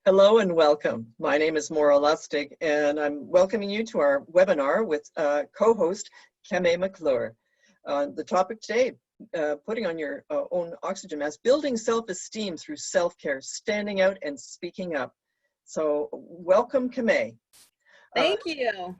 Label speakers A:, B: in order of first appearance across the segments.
A: Hello and welcome. My name is Maura Lustig, and I'm welcoming you to our webinar with co-host Camay McClure. The topic today, putting on your own oxygen mask, building self-esteem through self-care, standing out and speaking up. So welcome, Camay.
B: Thank you.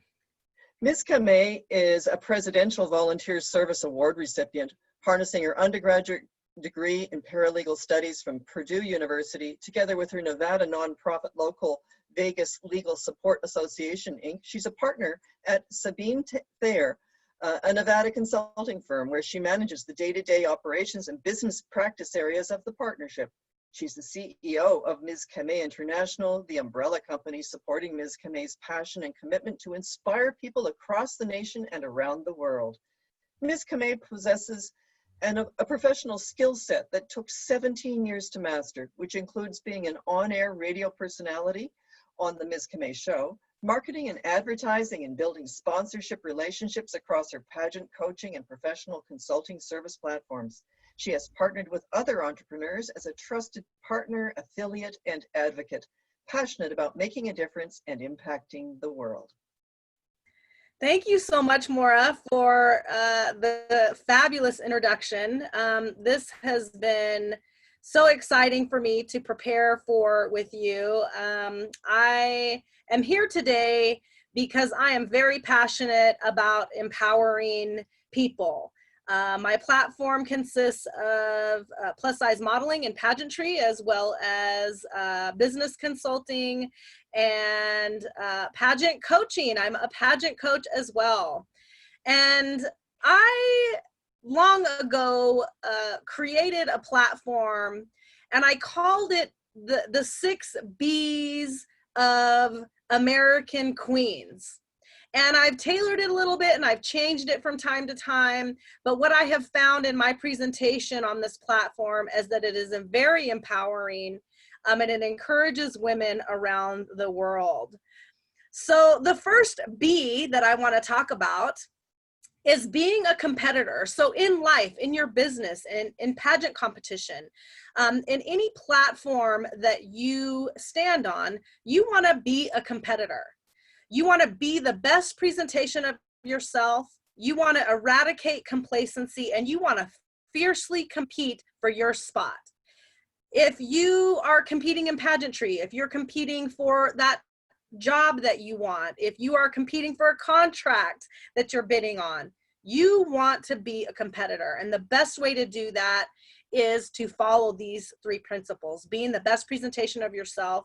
A: Ms. Camay is a Presidential Volunteer Service Award recipient, harnessing her undergraduate degree in paralegal studies from Purdue University, together with her Nevada nonprofit local Vegas Legal Support Association, Inc. She's a partner at Sabine Thayer, a Nevada consulting firm where she manages the day-to-day operations and business practice areas of the partnership. She's the CEO of Ms. Camay International, the umbrella company supporting Ms. Camay's passion and commitment to inspire people across the nation and around the world. Ms. Camay possesses a professional skill set that took 17 years to master, which includes being an on-air radio personality on the Ms. Camay Show, marketing and advertising and building sponsorship relationships across her pageant coaching and professional consulting service platforms. She has partnered with other entrepreneurs as a trusted partner, affiliate, and advocate, passionate about making a difference and impacting the world.
B: Thank you so much, Maura, for the fabulous introduction. This has been so exciting for me to prepare for with you. I am here today because I am very passionate about empowering people. My platform consists of plus size modeling and pageantry, as well as business consulting and pageant coaching. I'm a pageant coach as well. And I long ago created a platform, and I called it the 6 Bs of American Queens. And I've tailored it a little bit and I've changed it from time to time. But what I have found in my presentation on this platform is that it is very empowering and it encourages women around the world. So the first B that I want to talk about is being a competitor. So in life, in your business, in pageant competition, in any platform that you stand on, you want to be a competitor. You want to be the best presentation of yourself. You want to eradicate complacency, and you want to fiercely compete for your spot. If you are competing in pageantry, if you're competing for that job that you want, if you are competing for a contract that you're bidding on, you want to be a competitor. And the best way to do that is to follow these 3 principles: being the best presentation of yourself,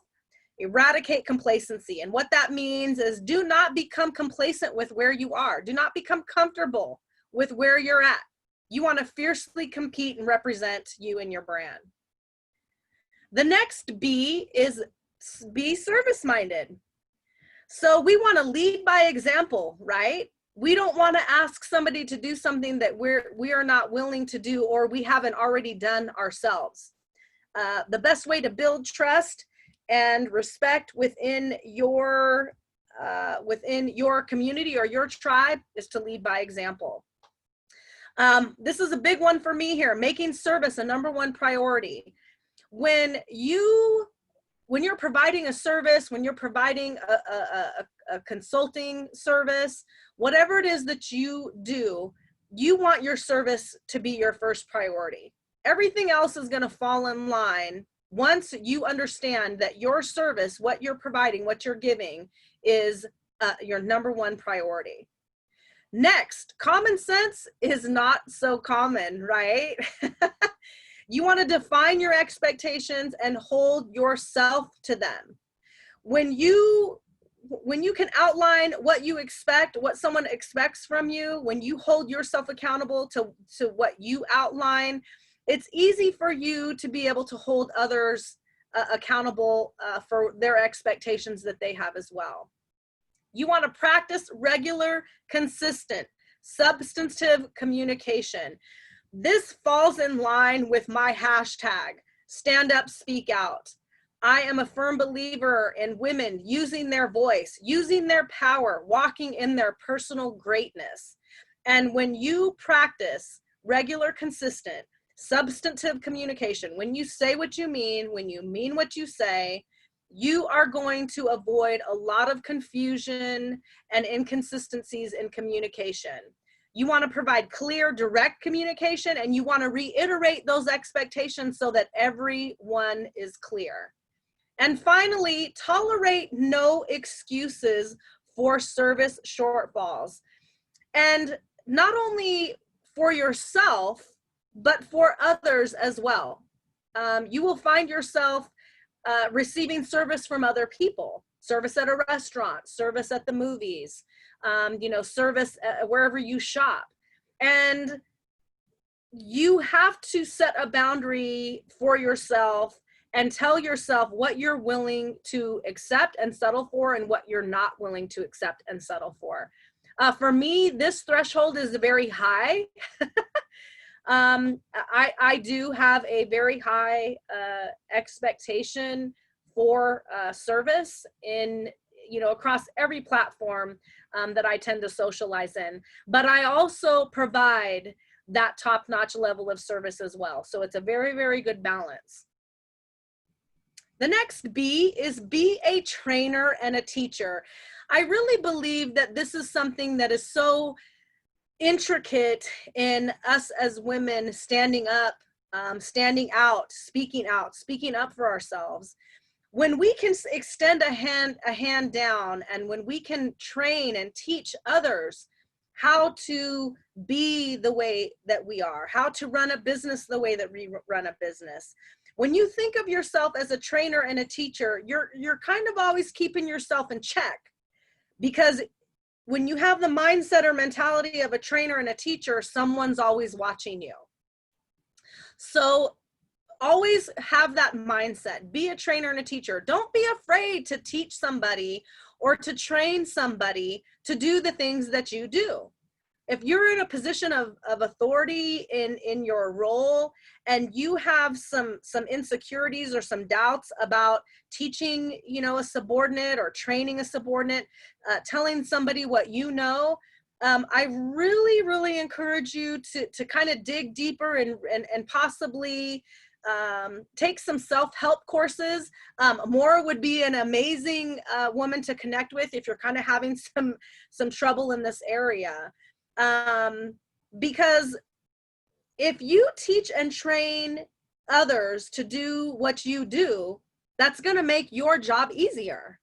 B: eradicate complacency. And what that means is do not become complacent with where you are. Do not become comfortable with where you're at. You want to fiercely compete and represent you and your brand. The next B is be service-minded. So we want to lead by example, right? We don't want to ask somebody to do something that we are not willing to do or we haven't already done ourselves. The best way to build trust and respect within your community or your tribe is to lead by example. This is a big one for me here, making service a #1 priority. When you're providing a service, when you're providing a consulting service, whatever it is that you do, you want your service to be your first priority. Everything else is going to fall in line once you understand that your service, what you're providing, what you're giving is your #1 priority. Next, common sense is not so common, right? You want to define your expectations and hold yourself to them. When you can outline what you expect, what someone expects from you, when you hold yourself accountable to what you outline, it's easy for you to be able to hold others accountable for their expectations that they have as well. You want to practice regular, consistent, substantive communication. This falls in line with my hashtag, stand up, speak out. I am a firm believer in women using their voice, using their power, walking in their personal greatness. And when you practice regular, consistent, substantive communication, when you say what you mean, when you mean what you say, you are going to avoid a lot of confusion and inconsistencies in communication. You want to provide clear, direct communication, and you want to reiterate those expectations so that everyone is clear. And finally, tolerate no excuses for service shortfalls. And not only for yourself, but for others as well. You will find yourself receiving service from other people, service at a restaurant, service at the movies, service wherever you shop. And you have to set a boundary for yourself and tell yourself what you're willing to accept and settle for and what you're not willing to accept and settle for. For me, this threshold is very high. I do have a very high expectation for service in, across every platform that I tend to socialize in. But I also provide that top-notch level of service as well. So it's a very, very good balance. The next B is be a trainer and a teacher. I really believe that this is something that is so intricate in us as women standing up, standing out, speaking up for ourselves. When we can extend a hand down, and when we can train and teach others how to be the way that we are, how to run a business the way that we run a business. When you think of yourself as a trainer and a teacher, you're kind of always keeping yourself in check, because when you have the mindset or mentality of a trainer and a teacher, someone's always watching you. So always have that mindset. Be a trainer and a teacher. Don't be afraid to teach somebody or to train somebody to do the things that you do. If you're in a position of authority in your role and you have some insecurities or some doubts about teaching, a subordinate or training a subordinate, telling somebody what you know, I really, really encourage you to kind of dig deeper and possibly take some self-help courses. Maura would be an amazing woman to connect with if you're kind of having some trouble in this area. Because if you teach and train others to do what you do, that's going to make your job easier.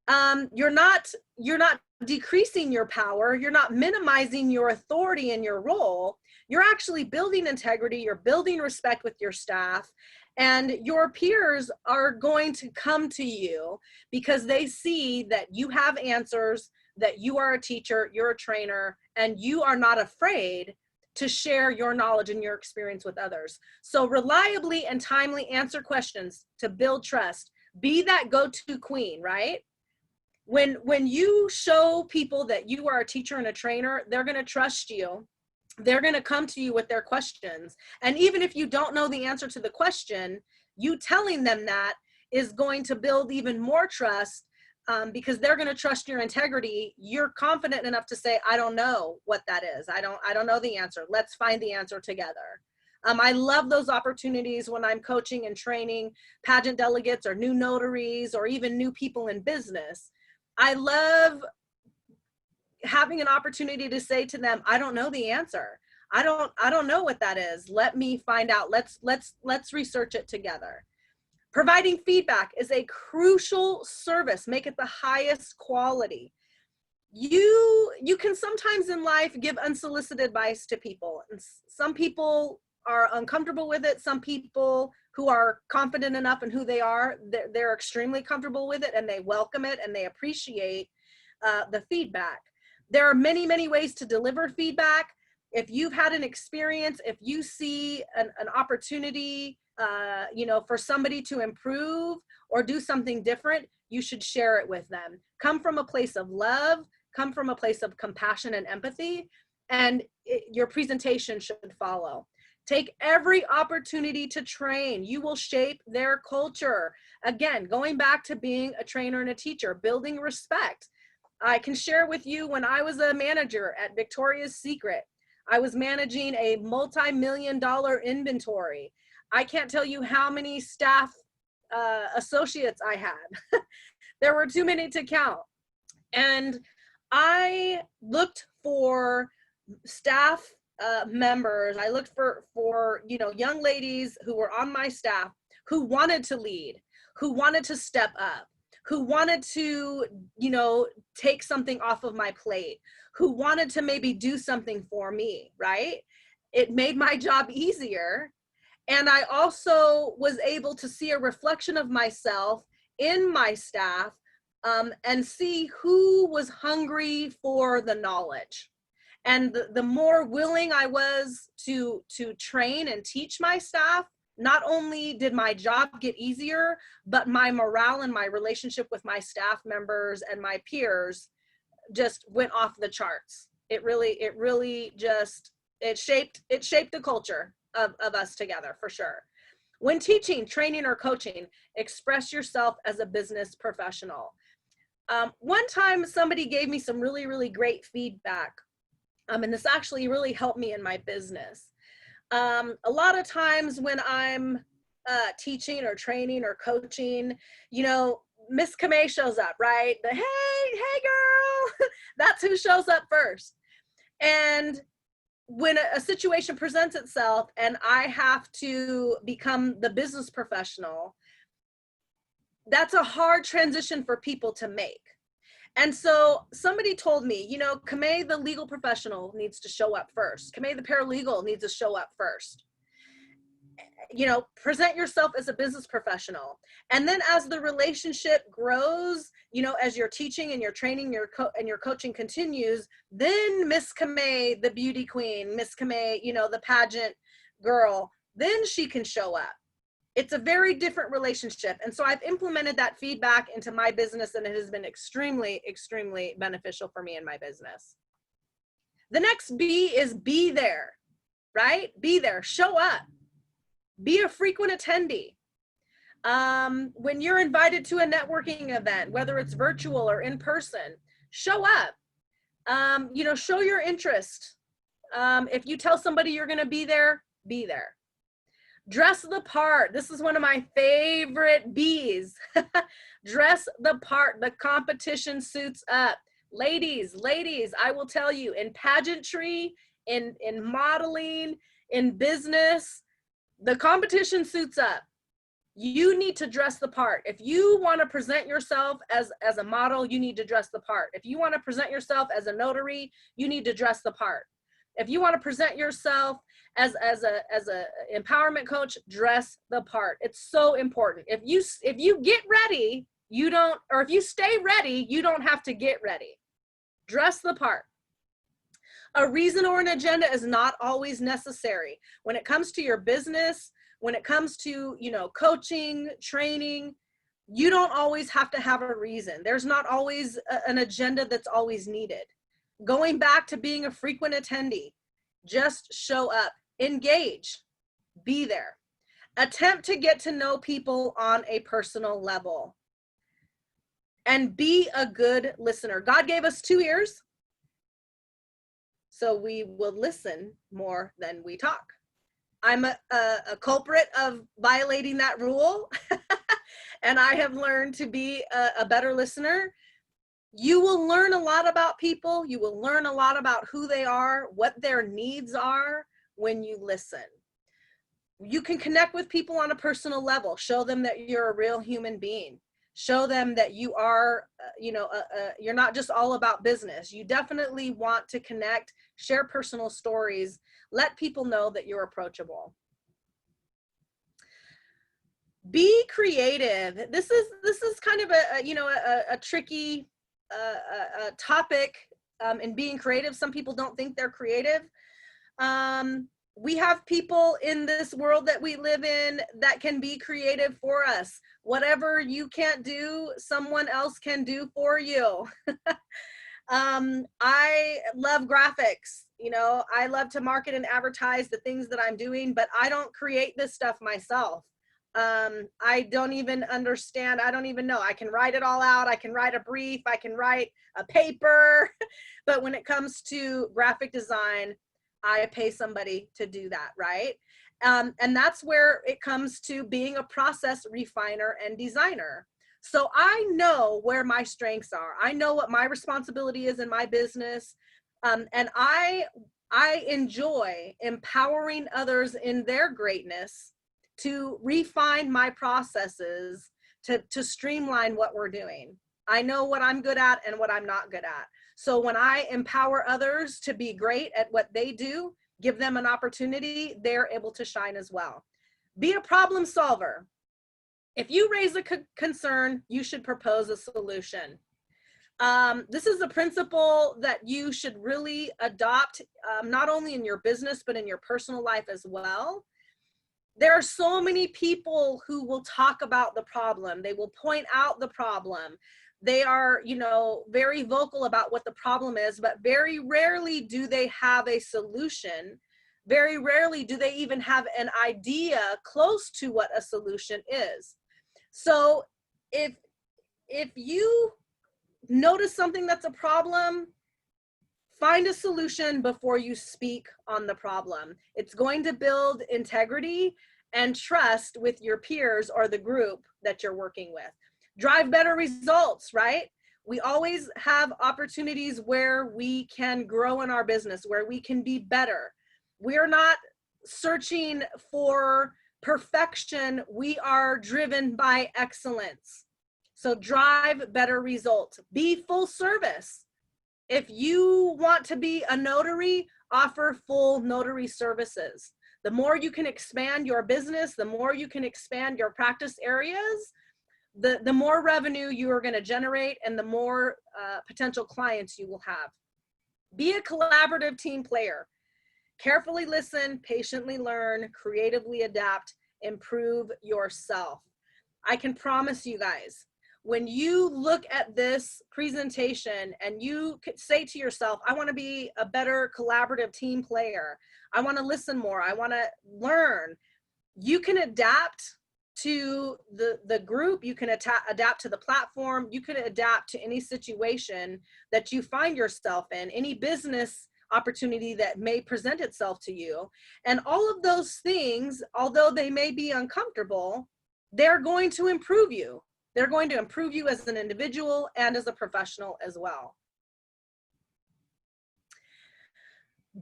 B: You're not decreasing your power. You're not minimizing your authority in your role. You're actually building integrity. You're building respect with your staff, and your peers are going to come to you because they see that you have answers, that you are a teacher, you're a trainer, and you are not afraid to share your knowledge and your experience with others. So reliably and timely answer questions to build trust. Be that go-to queen, right? When you show people that you are a teacher and a trainer, they're going to trust you. They're going to come to you with their questions. And even if you don't know the answer to the question, you telling them that is going to build even more trust, because they're going to trust your integrity. You're confident enough to say, I don't know what that is. I don't know the answer. Let's find the answer together. I love those opportunities when I'm coaching and training pageant delegates or new notaries or even new people in business. I love having an opportunity to say to them, I don't know the answer. I don't know what that is. Let me find out. Let's research it together. Providing feedback is a crucial service. Make it the highest quality. You can sometimes in life give unsolicited advice to people. And some people are uncomfortable with it. Some people who are confident enough in who they are, they're extremely comfortable with it, and they welcome it and they appreciate the feedback. There are many, many ways to deliver feedback. If you've had an experience, if you see an opportunity, for somebody to improve or do something different, you should share it with them. Come from a place of love, come from a place of compassion and empathy, and your presentation should follow. Take every opportunity to train. You will shape their culture. Again, going back to being a trainer and a teacher, building respect. I can share with you when I was a manager at Victoria's Secret, I was managing a multi-million-dollar inventory. I can't tell you how many staff associates I had. There were too many to count. And I looked for staff members. I looked for young ladies who were on my staff who wanted to lead, who wanted to step up, who wanted to, take something off of my plate, who wanted to maybe do something for me, right? It made my job easier. And I also was able to see a reflection of myself in my staff, and see who was hungry for the knowledge. And the more willing I was to train and teach my staff, not only did my job get easier, but my morale and my relationship with my staff members and my peers just went off the charts. It really just, it shaped the culture of us together, for sure. When teaching, training, or coaching, express yourself as a business professional. One time somebody gave me some really, really great feedback. And this actually really helped me in my business. A lot of times when I'm teaching or training or coaching, Miss Camay shows up, right? Hey girl, that's who shows up first. And when a situation presents itself and I have to become the business professional, that's a hard transition for people to make. And so somebody told me, Camay, the legal professional, needs to show up first. Camay, the paralegal, needs to show up first. Present yourself as a business professional. And then as the relationship grows, as your teaching and your training, and your coaching continues, then Miss Camay, the beauty queen, Miss Camay, the pageant girl, then she can show up. It's a very different relationship. And so I've implemented that feedback into my business, and it has been extremely, extremely beneficial for me in my business. The next B is be there, right? Be there, show up, be a frequent attendee. When you're invited to a networking event, whether it's virtual or in person, show up, show your interest. If you tell somebody you're going to be there, be there. Dress the part. This is one of my favorite B's. Dress the part. The competition suits up. Ladies, I will tell you, in pageantry, in modeling, in business, the competition suits up. You need to dress the part. If you want to present yourself as a model, you need to dress the part. If you want to present yourself as a notary, you need to dress the part. If you want to present yourself as a empowerment coach, dress the part. It's so important. If you get ready, if you stay ready, you don't have to get ready. Dress the part. A reason or an agenda is not always necessary. When it comes to your business, when it comes to, coaching, training, you don't always have to have a reason. There's not always an agenda that's always needed. Going back to being a frequent attendee, just show up, engage, be there. Attempt to get to know people on a personal level, and be a good listener. God gave us 2 ears, so we will listen more than we talk. I'm a culprit of violating that rule, and I have learned to be a better listener. You will learn a lot about people. You will learn a lot about who they are, what their needs are when you listen. You can connect with people on a personal level. Show them that you're a real human being. Show them that you are, you're not just all about business. You definitely want to connect, share personal stories, let people know that you're approachable. Be creative. This is kind of a tricky topic in being creative. Some people don't think they're creative. We have people in this world that we live in that can be creative for us. Whatever you can't do, someone else can do for you. I love graphics. I love to market and advertise the things that I'm doing, but I don't create this stuff myself. I don't even understand. I don't even know. I can write it all out. I can write a brief. I can write a paper. But when it comes to graphic design, I pay somebody to do that, right? And that's where it comes to being a process refiner and designer. So I know where my strengths are. I know what my responsibility is in my business. And I enjoy empowering others in their greatness to refine my processes to streamline what we're doing. I know what I'm good at and what I'm not good at. So when I empower others to be great at what they do, give them an opportunity, they're able to shine as well. Be a problem solver. If you raise a concern, you should propose a solution. This is a principle that you should really adopt, not only in your business, but in your personal life as well. There are so many people who will talk about the problem. They will point out the problem. They are, very vocal about what the problem is, but very rarely do they have a solution. Very rarely do they even have an idea close to what a solution is. So if you notice something that's a problem, find a solution before you speak on the problem. It's going to build integrity and trust with your peers or the group that you're working with. Drive better results, right? We always have opportunities where we can grow in our business, where we can be better. We're not searching for perfection. We are driven by excellence. So drive better results. Be full service. If you want to be a notary, offer full notary services. The more you can expand your business, the more you can expand your practice areas, the more revenue you are going to generate and the more potential clients you will have. Be a collaborative team player. Carefully listen, patiently learn, creatively adapt, improve yourself. I can promise you guys, when you look at this presentation and you could say to yourself, I want to be a better collaborative team player. I want to listen more. I want to learn. You can adapt to the group. You can adapt to the platform. You can adapt to any situation that you find yourself in, any business opportunity that may present itself to you. And all of those things, although they may be uncomfortable, they're going to improve you. They're going to improve you as an individual and as a professional as well.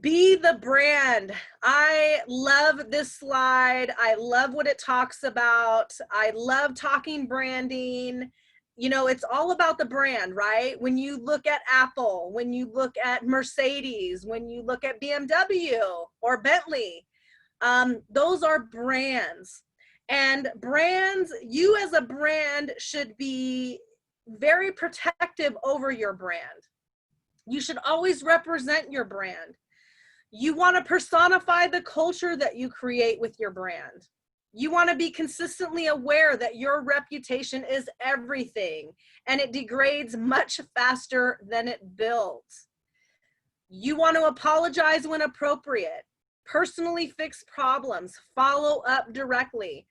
B: Be the brand. I love this slide. I love what it talks about. I love talking branding. It's all about the brand, right? When you look at Apple, when you look at Mercedes, when you look at BMW or Bentley, those are brands. And brands, you as a brand should be very protective over your brand. You should always represent your brand. You want to personify the culture that you create with your brand. You want to be consistently aware that your reputation is everything and it degrades much faster than it builds. You want to apologize when appropriate, personally fix problems, follow up directly.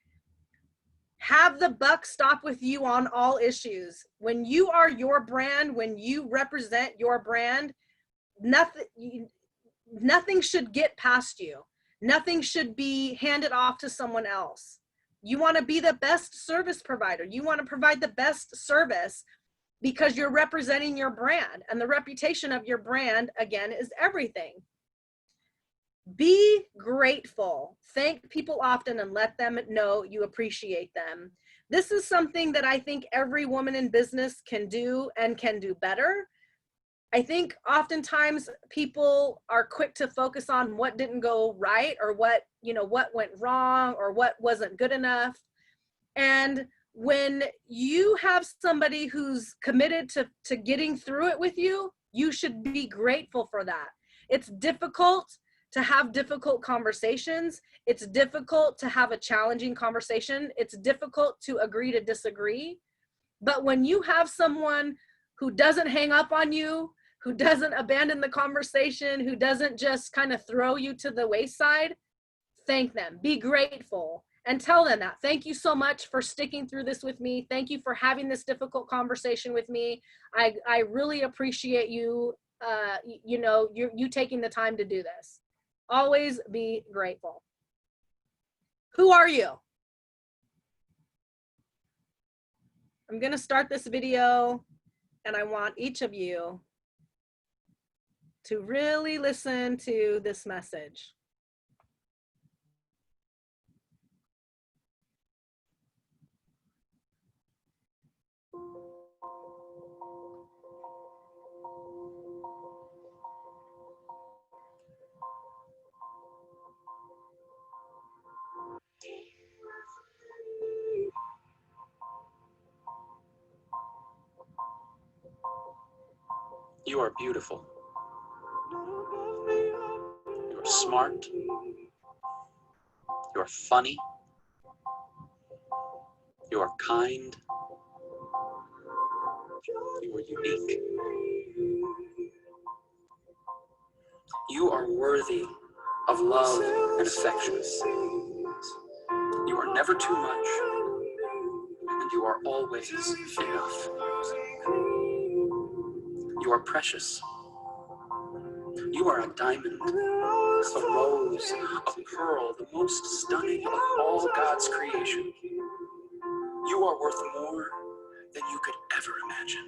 B: Have the buck stop with you on all issues. When you are your brand, when you represent your brand, nothing should get past you. Nothing should be handed off to someone else. You want to be the best service provider. You want to provide the best service because you're representing your brand, and the reputation of your brand, again, is everything. Be grateful. Thank people often and let them know you appreciate them. This is something that I think every woman in business can do and can do better. I think oftentimes people are quick to focus on what didn't go right or what went wrong or what wasn't good enough. And when you have somebody who's committed to getting through it with you, you should be grateful for that. It's difficult to have difficult conversations. It's difficult to have a challenging conversation. It's difficult to agree to disagree. But when you have someone who doesn't hang up on you, who doesn't abandon the conversation, who doesn't just kind of throw you to the wayside, thank them. Be grateful and tell them that. Thank you so much for sticking through this with me. Thank you for having this difficult conversation with me. I really appreciate you, you taking the time to do this. Always be grateful. Who are you? I'm going to start this video, and I want each of you to really listen to this message.
C: You are beautiful. You are smart. You are funny. You are kind. You are unique. You are worthy of love and affection. You are never too much, and you are always enough. You are precious. You are a diamond, a rose, a pearl, the most stunning of all God's creation. You are worth more than you could ever imagine.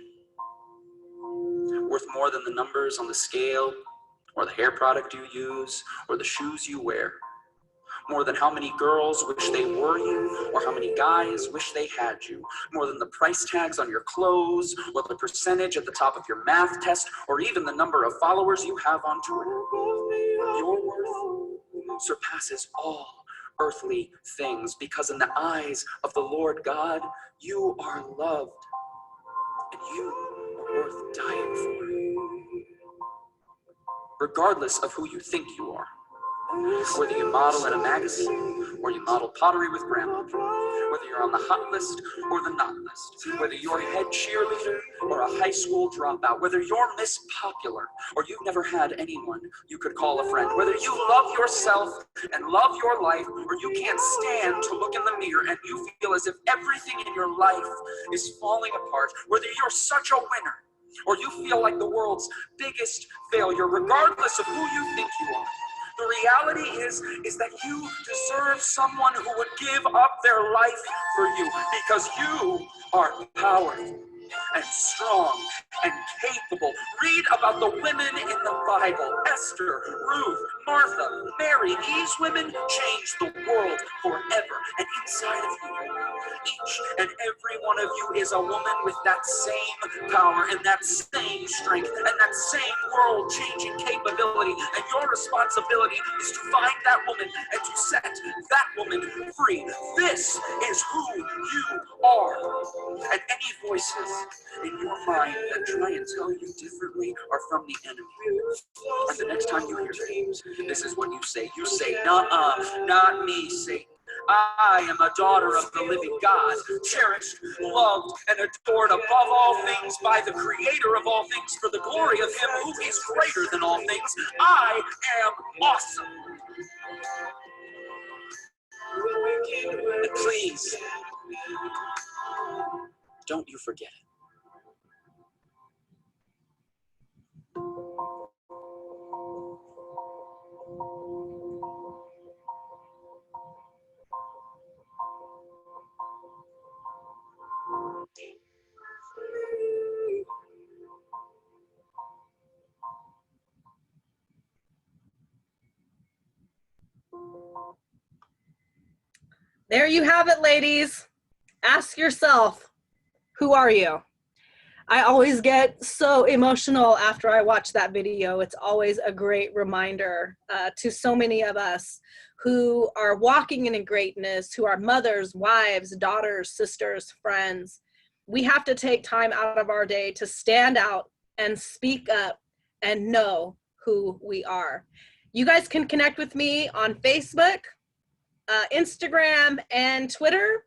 C: Worth more than the numbers on the scale, or the hair product you use, or the shoes you wear. More than how many girls wish they were you, or how many guys wish they had you. More than the price tags on your clothes, or the percentage at the top of your math test, or even the number of followers you have on Twitter. Your worth surpasses all earthly things, because in the eyes of the Lord God, you are loved, and you are worth dying for. Regardless of who you think you are. Whether you model in a magazine, or you model pottery with grandma, whether you're on the hot list or the not list, whether you're a head cheerleader or a high school dropout, whether you're Miss Popular or you've never had anyone you could call a friend, whether you love yourself and love your life, or you can't stand to look in the mirror and you feel as if everything in your life is falling apart, whether you're such a winner or you feel like the world's biggest failure, regardless of who you think you are. The reality is that you deserve someone who would give up their life for you, because you are powerful and strong and capable. Read about the women in the Bible: Esther, Ruth, Martha, Mary. These women changed the world forever. And inside of you, each and every one of you is a woman with that same power and that same strength and that same world-changing capability. And your responsibility is to find that woman and to set that woman free. This is who you are. And any voices in your mind that try and tell you differently are from the enemy. And the next time you hear it, this is what you say. You say, "Nuh-uh, not me, Satan. I am a daughter of the living God, cherished, loved, and adored above all things by the Creator of all things, for the glory of Him who is greater than all things. I am awesome." And please, don't you forget it.
B: There you have it, ladies. Ask yourself, who are you? I always get so emotional after I watch that video. It's always a great reminder to so many of us who are walking in greatness, who are mothers, wives, daughters, sisters, friends. We have to take time out of our day to stand out and speak up and know who we are. You guys can connect with me on Facebook, Instagram, and Twitter.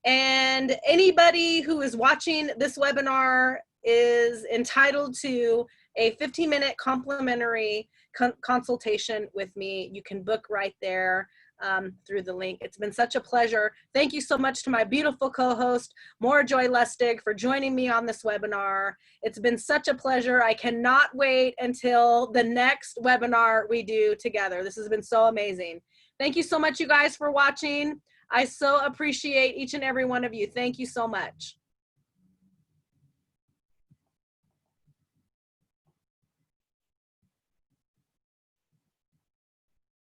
B: And anybody who is watching this webinar is entitled to a 15-minute complimentary consultation with me. You can book right there through the link. It's been such a pleasure. Thank you so much to my beautiful co-host, Maura Joy Lustig, for joining me on this webinar. It's been such a pleasure. I cannot wait until the next webinar we do together. This has been so amazing. Thank you so much, you guys, for watching. I so appreciate each and every one of you. Thank you so much.